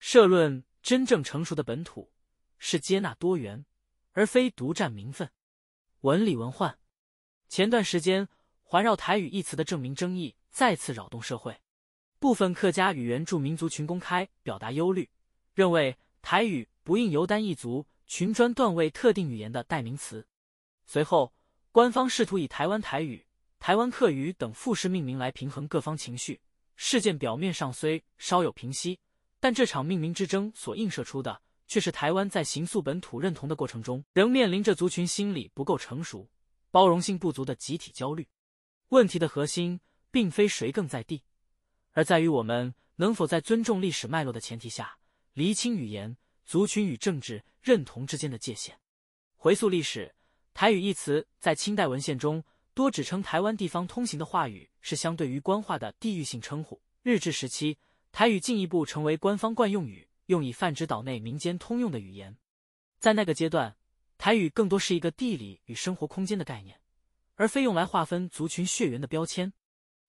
社论真正成熟的本土是接纳多元，而非独占名分。文理文换。前段时间环绕台语一词的正名争议再次扰动社会，部分客家与原住民族群公开表达忧虑，认为台语不应由单一族群专断为特定语言的代名词。随后官方试图以台湾台语、台湾客语等复式命名来平衡各方情绪，事件表面上虽稍有平息，但这场命名之争所映射出的却是台湾在形塑本土认同的过程中，仍面临着族群心理不够成熟、包容性不足的集体焦虑。问题的核心并非谁更在地，而在于我们能否在尊重历史脉络的前提下，厘清语言、族群与政治认同之间的界限。回溯历史，台语一词在清代文献中多指称台湾地方通行的话语，是相对于官话的地域性称呼。日治时期，台语进一步成为官方惯用语，用以泛指岛内民间通用的语言。在那个阶段，台语更多是一个地理与生活空间的概念，而非用来划分族群血缘的标签。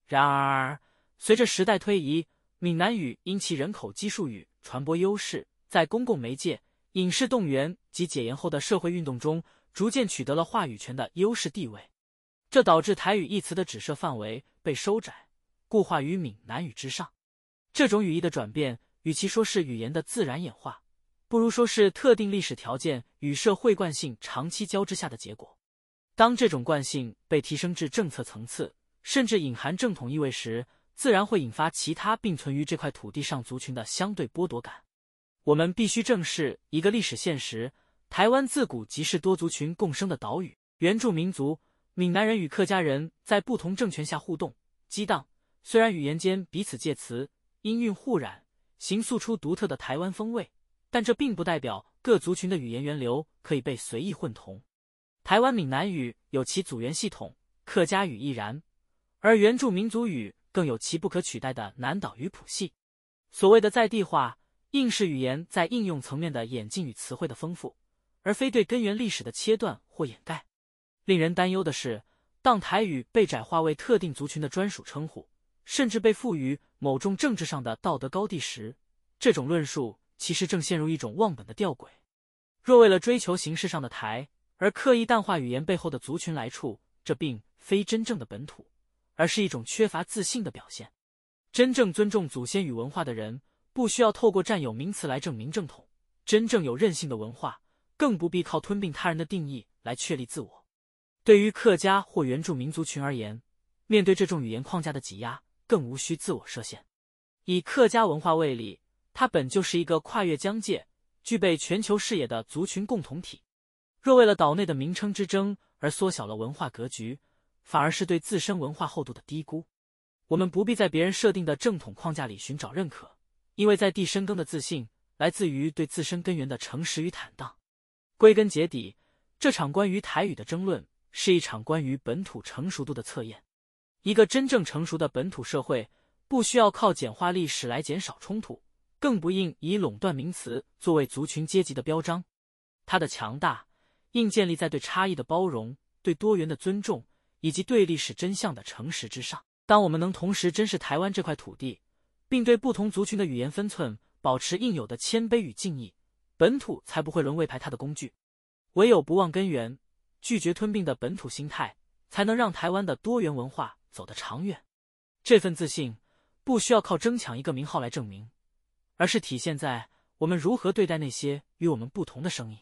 然而，随着时代推移，闽南语因其人口基数与传播优势，在公共媒介、影视动员及解严后的社会运动中，逐渐取得了话语权的优势地位。这导致台语一词的指涉范围被收窄，固化于闽南语之上。这种语义的转变，与其说是语言的自然演化，不如说是特定历史条件与社会惯性长期交织下的结果。当这种惯性被提升至政策层次，甚至隐含正统意味时，自然会引发其他并存于这块土地上族群的相对剥夺感。我们必须正视一个历史现实：台湾自古即是多族群共生的岛屿，原住民族、闽南人与客家人在不同政权下互动、激荡，虽然语言间彼此借词、音韵互染，形塑出独特的台湾风味，但这并不代表各族群的语言源流可以被随意混同。台湾闽南语有其祖源系统，客家语亦然，而原住民族语更有其不可取代的南岛语谱系。所谓的在地化，应是语言在应用层面的演进与词汇的丰富，而非对根源历史的切断或掩盖。令人担忧的是，当台语被窄化为特定族群的专属称呼，甚至被赋予某种政治上的道德高地时，这种论述其实正陷入一种忘本的吊诡。若为了追求形式上的台，而刻意淡化语言背后的族群来处，这并非真正的本土，而是一种缺乏自信的表现。真正尊重祖先与文化的人，不需要透过占有名词来证明正统；真正有韧性的文化，更不必靠吞并他人的定义来确立自我。对于客家或原住民族群而言，面对这种语言框架的挤压，更无需自我设限。以客家文化为例，它本就是一个跨越疆界、具备全球视野的族群共同体。若为了岛内的名称之争而缩小了文化格局，反而是对自身文化厚度的低估。我们不必在别人设定的正统框架里寻找认可，因为在地深耕的自信，来自于对自身根源的诚实与坦荡。归根结底，这场关于台语的争论，是一场关于本土成熟度的测验。一个真正成熟的本土社会，不需要靠简化历史来减少冲突，更不应以垄断名词作为族群阶级的标章。它的强大，应建立在对差异的包容、对多元的尊重，以及对历史真相的诚实之上。当我们能同时珍视台湾这块土地，并对不同族群的语言分寸保持应有的谦卑与敬意，本土才不会沦为排他的工具。唯有不忘根源、拒绝吞并的本土心态，才能让台湾的多元文化走得长远。这份自信不需要靠争抢一个名号来证明，而是体现在我们如何对待那些与我们不同的声音。